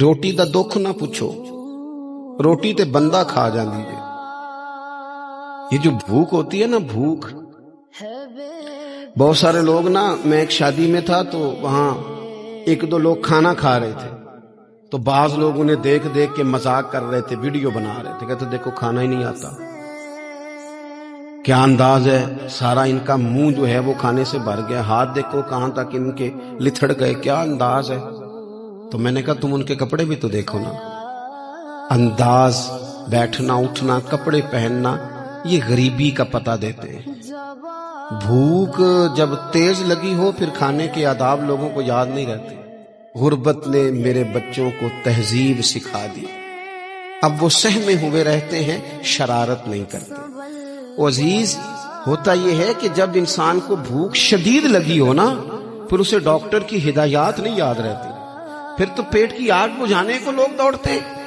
روٹی دا دکھ نہ پوچھو، روٹی تے بندہ کھا جاندی ہے۔ یہ جو بھوک ہوتی ہے نا، بھوک، بہت سارے لوگ نا، میں ایک شادی میں تھا تو وہاں ایک دو لوگ کھانا کھا رہے تھے، تو بعض لوگ انہیں دیکھ دیکھ کے مذاق کر رہے تھے، ویڈیو بنا رہے تھے، کہتے دیکھو کھانا ہی نہیں آتا، کیا انداز ہے، سارا ان کا منہ جو ہے وہ کھانے سے بھر گیا، ہاتھ دیکھو کہاں تک ان کے لتھڑ گئے، کیا انداز ہے۔ تو میں نے کہا تم ان کے کپڑے بھی تو دیکھو نا، انداز، بیٹھنا اٹھنا، کپڑے پہننا، یہ غریبی کا پتہ دیتے ہیں۔ بھوک جب تیز لگی ہو پھر کھانے کے آداب لوگوں کو یاد نہیں رہتے۔ غربت نے میرے بچوں کو تہذیب سکھا دی، اب وہ سہمے ہوئے رہتے ہیں، شرارت نہیں کرتے۔ عزیز، ہوتا یہ ہے کہ جب انسان کو بھوک شدید لگی ہو نا، پھر اسے ڈاکٹر کی ہدایات نہیں یاد رہتی، پھر تو پیٹ کی آگ بجھانے کو لوگ دوڑتے ہیں۔